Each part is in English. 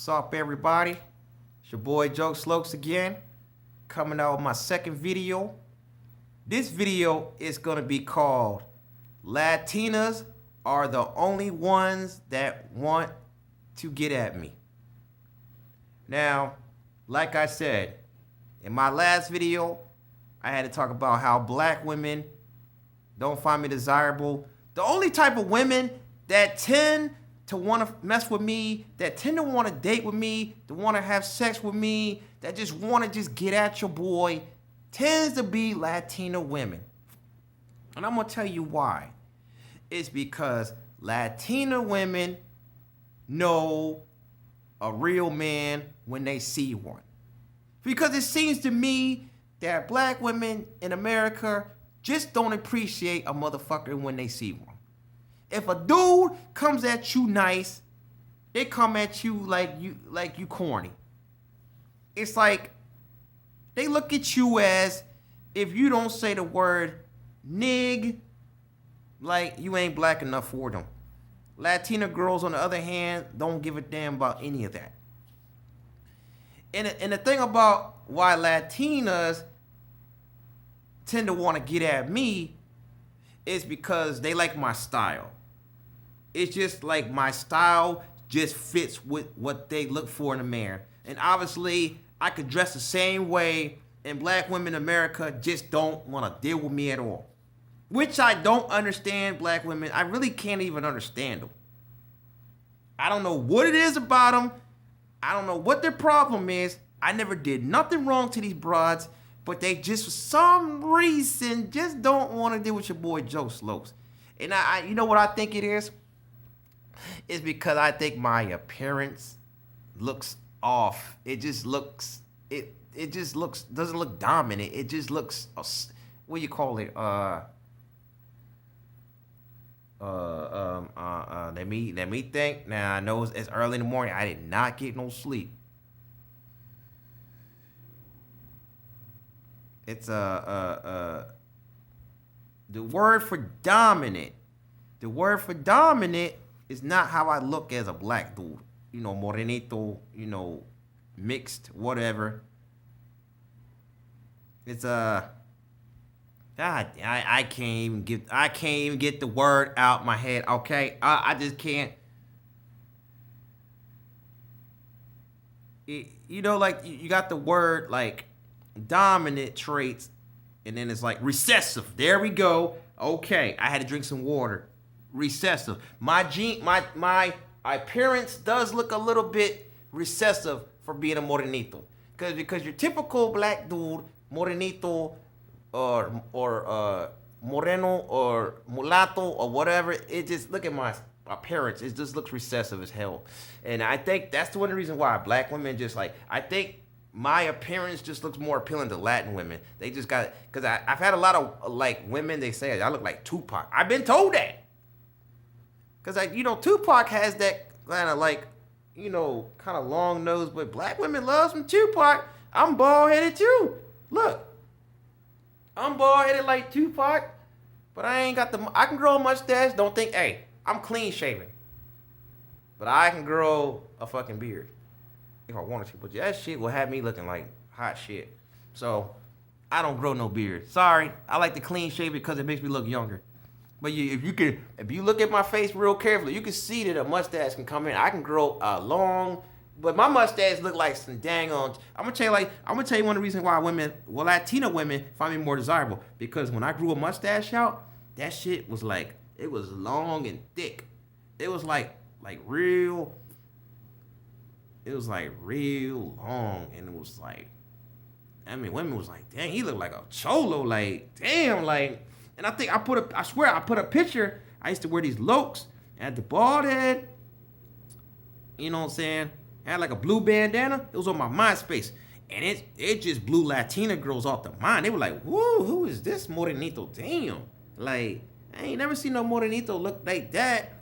What's up, everybody? It's your boy Jokz Lokz again, coming out with my second video. This video is gonna be called Latinas Are the Only Ones That Want to Get at Me. Now, like I said, in my last video, I had to talk about how black women don't find me desirable. The only type of women that tend to want to mess with me, that tend to want to date with me, to want to have sex with me, that just want to just get at your boy, tends to be Latina women. And I'm going to tell you why. It's because Latina women know a real man when they see one. Because it seems to me that black women in America just don't appreciate a motherfucker when they see one. If a dude comes at you nice, they come at you like you corny. It's like they look at you as if you don't say the word nig, like you ain't black enough for them. Latina girls, on the other hand, don't give a damn about any of that. And the thing about why Latinas tend to want to get at me is because they like my style. It's just like my style just fits with what they look for in a man. And obviously, I could dress the same way, and black women in America just don't want to deal with me at all. Which I don't understand black women. I really can't even understand them. I don't know what it is about them. I don't know what their problem is. I never did nothing wrong to these broads, but they just, for some reason, just don't want to deal with your boy Jokz Lokz. And I you know what I think it is? It's because I think my appearance looks off. It just looks, it just looks, doesn't look dominant. It just looks, what do you call it? Let me think. Now I know it's early in the morning. I did not get no sleep. It's the word for dominant. The word for dominant is not how I look as a black dude. You know, morenito, you know, mixed, whatever. It's God, I can't even get the word out my head. Okay, I just can't. You know, like you got the word like dominant traits, and then it's like recessive. There we go. Okay, I had to drink some water. Recessive. My appearance does look a little bit recessive for being a morenito, because your typical black dude, morenito, or moreno or mulatto or whatever, it just, look at my appearance, it just looks recessive as hell. And I think that's one of the reasons why black women just like, I think my appearance just looks more appealing to Latin women. They just got, because I've had a lot of like women, they say I look like Tupac. I've been told that. Because, like, you know, Tupac has that kind of, like, you know, kind of long nose, but black women love some Tupac. I'm bald-headed, too. Look. I'm bald-headed like Tupac, but I ain't got I can grow a mustache. Don't think, hey, I'm clean-shaven. But I can grow a fucking beard if I wanted to. But that shit will have me looking like hot shit. So, I don't grow no beard. Sorry. I like the clean-shave because it makes me look younger. But if you look at my face real carefully, you can see that a mustache can come in. I can grow a long, but my mustache look like some dang on. I'm gonna tell you one of the reasons why Latina women find me more desirable, because when I grew a mustache out, that shit was like, it was long and thick. It was like real. It was like real long, and it was like, I mean, women was like, dang, he looked like a cholo, like damn, like. And I swear I put a picture. I used to wear these lokes. I had the bald head. You know what I'm saying? I had like a blue bandana. It was on my MySpace. And it just blew Latina girls off the mind. They were like, whoa, who is this morenito? Damn. Like, I ain't never seen no morenito look like that.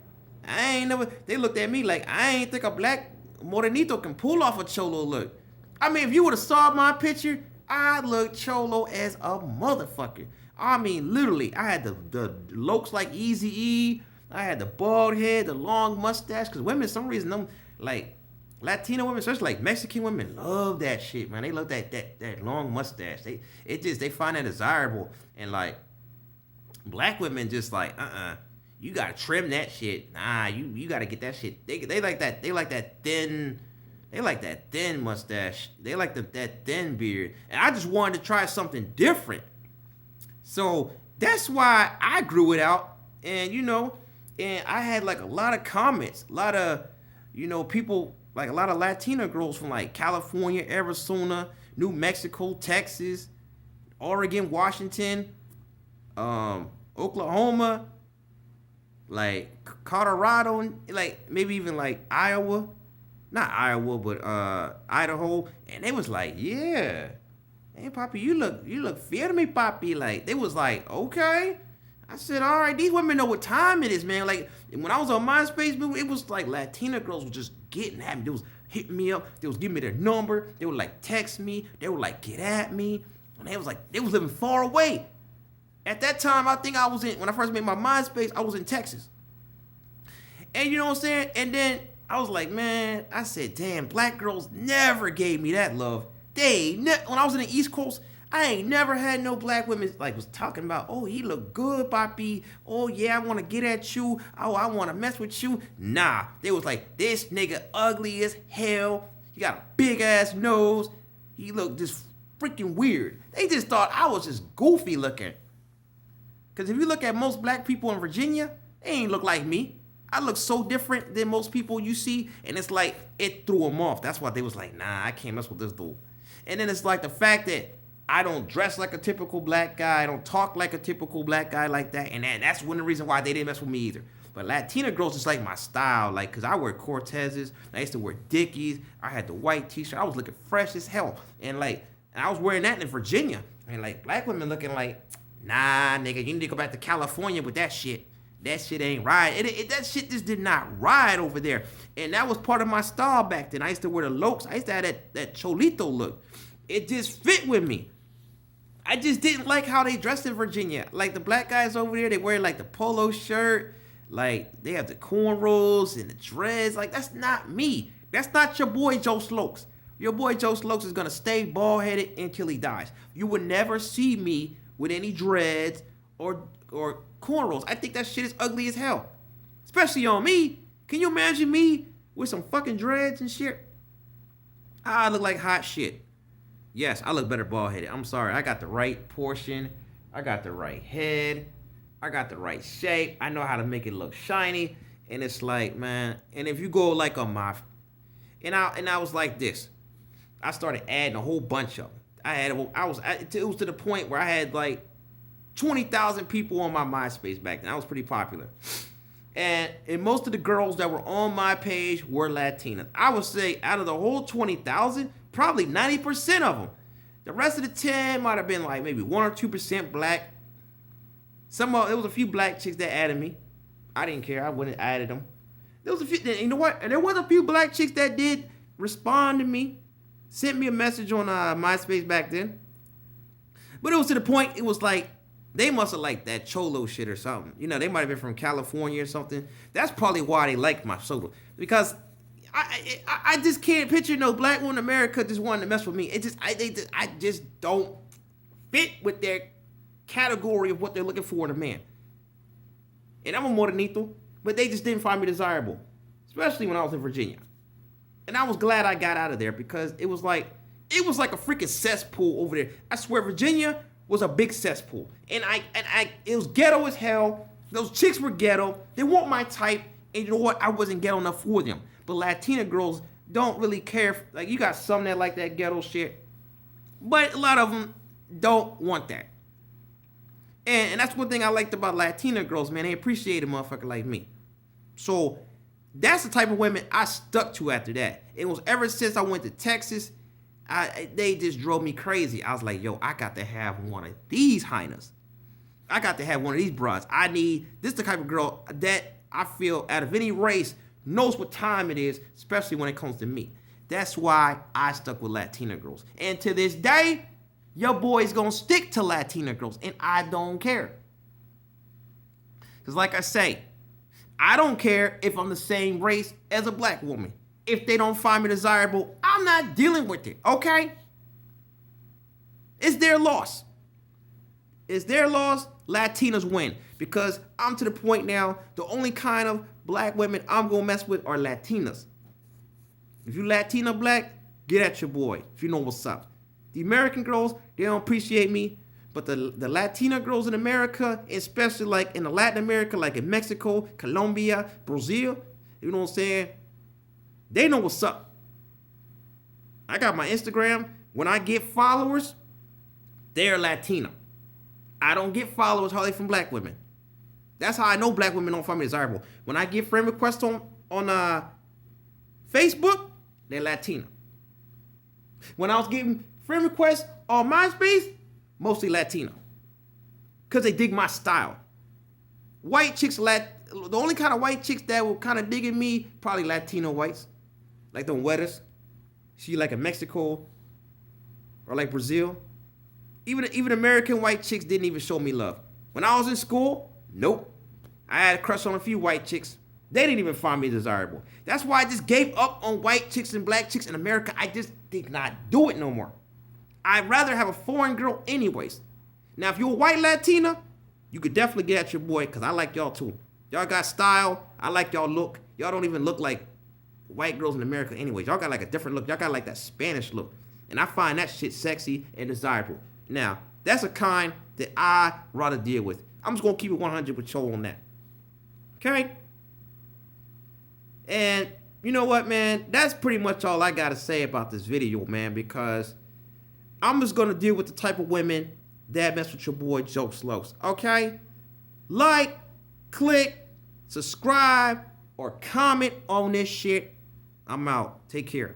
They looked at me like, I ain't think a black morenito can pull off a cholo look. I mean, if you would have saw my picture, I looked cholo as a motherfucker. I mean, literally, I had the looks like Eazy-E. I had the bald head, the long mustache. Because women, for some reason, them, like, Latino women, especially like Mexican women, love that shit, man. They love that long mustache. They find that desirable. And like black women just like, you gotta trim that shit. Nah, you gotta get that shit. They like that. They like that thin. They like that thin mustache. They like that thin beard. And I just wanted to try something different. So that's why I grew it out. And and I had like a lot of comments, a lot of people, like a lot of Latina girls from like California, Arizona, New Mexico, Texas, Oregon, Washington, Oklahoma, like Colorado, like maybe even like Iowa, not Iowa, but Idaho, and they was like, yeah, hey Papi, you look firme, Papi. Like they was like, okay. I said, all right, these women know what time it is, man. Like when I was on MySpace, it was like Latina girls were just getting at me. They was hitting me up. They was giving me their number. They would like text me. They would like get at me. And they was living far away. At that time, I think when I first made my MySpace, I was in Texas. And you know what I'm saying? And then I was like, man, I said, damn, black girls never gave me that love. When I was in the East Coast, I ain't never had no black women like was talking about, oh, he look good, Papi. Oh, yeah, I want to get at you. Oh, I want to mess with you. Nah, they was like, this nigga ugly as hell. He got a big ass nose. He looked just freaking weird. They just thought I was just goofy looking. Because if you look at most black people in Virginia, they ain't look like me. I look so different than most people you see. And it's like, it threw them off. That's why they was like, nah, I can't mess with this dude. And then it's like the fact that I don't dress like a typical black guy. I don't talk like a typical black guy like that. And that's one of the reasons why they didn't mess with me either. But Latina girls is like my style. Like, because I wear Cortezes. I used to wear Dickies. I had the white t-shirt. I was looking fresh as hell. And I was wearing that in Virginia. And like, black women looking like, nah, nigga, you need to go back to California with that shit. That shit ain't right. That shit just did not ride over there. And that was part of my style back then. I used to wear the Lokz. I used to have that Cholito look. It just fit with me. I just didn't like how they dressed in Virginia. Like the black guys over there, they wear like the polo shirt. Like they have the cornrows and the dreads. Like that's not me. That's not your boy Jokz Lokz. Your boy Jokz Lokz is gonna stay bald headed until he dies. You would never see me with any dreads or cornrows. I think that shit is ugly as hell. Especially on me. Can you imagine me with some fucking dreads and shit? I look like hot shit. Yes, I look better bald-headed. I'm sorry. I got the right portion. I got the right head. I got the right shape. I know how to make it look shiny. And it's like, man, and if you go like on my, and I was like this. I started adding a whole bunch of them. It was to the point where I had like 20,000 people on my MySpace back then. I was pretty popular. And most of the girls that were on my page were Latinas. I would say out of the whole 20,000, probably 90% of them. The rest of the 10 might have been like maybe 1 or 2% black. There was a few black chicks that added me. I didn't care. I wouldn't have added them. There was a few, you know what? And there was a few black chicks that did respond to me. Sent me a message on MySpace back then. But it was to the point, it was like, they must have liked that Cholo shit or something. You know, they might have been from California or something. That's probably why they liked my soda. Because I just can't picture no black woman in America just wanting to mess with me. I just don't fit with their category of what they're looking for in a man. And I'm a morenito, but they just didn't find me desirable. Especially when I was in Virginia. And I was glad I got out of there because it was like a freaking cesspool over there. I swear Virginia was a big cesspool. And it was ghetto as hell. Those chicks were ghetto. They weren't my type. And you know what? I wasn't ghetto enough for them. But Latina girls don't really care. Like, you got some that like that ghetto shit. But a lot of them don't want that. And that's one thing I liked about Latina girls, man. They appreciate a motherfucker like me. So that's the type of women I stuck to after that. It was ever since I went to Texas, they just drove me crazy. I was like, yo, I got to have one of these hyenas. I got to have one of these broads. This the type of girl that I feel out of any race knows what time it is, especially when it comes to me. That's why I stuck with Latina girls. And to this day, your boy's gonna stick to Latina girls, and I don't care. Because like I say, I don't care if I'm the same race as a black woman. if they don't find me desirable, I'm not dealing with it, okay? It's their loss. It's their loss. Latinas win. Because I'm to the point now, the only kind of black women I'm going to mess with are Latinas. If you Latina black, get at your boy if you know what's up. The American girls, they don't appreciate me. But the Latina girls in America, especially like in the Latin America, like in Mexico, Colombia, Brazil, you know what I'm saying? They know what's up. I got my Instagram. When I get followers, they're Latina. I don't get followers hardly from black women. That's how I know black women don't find me desirable. When I get friend requests on Facebook, they're Latina. When I was getting friend requests on MySpace, mostly Latina. Because they dig my style. White chicks, the only kind of white chicks that will kind of dig at me, probably Latino whites. Like them wetters. She like in Mexico or like Brazil. Even American white chicks didn't even show me love. When I was in school, nope. I had a crush on a few white chicks. They didn't even find me desirable. That's why I just gave up on white chicks and black chicks in America. I just did not do it no more. I'd rather have a foreign girl anyways. Now, if you're a white Latina, you could definitely get at your boy because I like y'all too. Y'all got style. I like y'all look. Y'all don't even look like white girls in America anyways. Y'all got like a different look. Y'all got like that Spanish look. And I find that shit sexy and desirable. Now, that's a kind that I rather deal with. I'm just going to keep it 100 with y'all on that. Okay? And you know what, man? That's pretty much all I got to say about this video, man, because I'm just going to deal with the type of women that mess with your boy, Jokz Lokz. Okay? Like, click, subscribe, or comment on this shit. I'm out. Take care.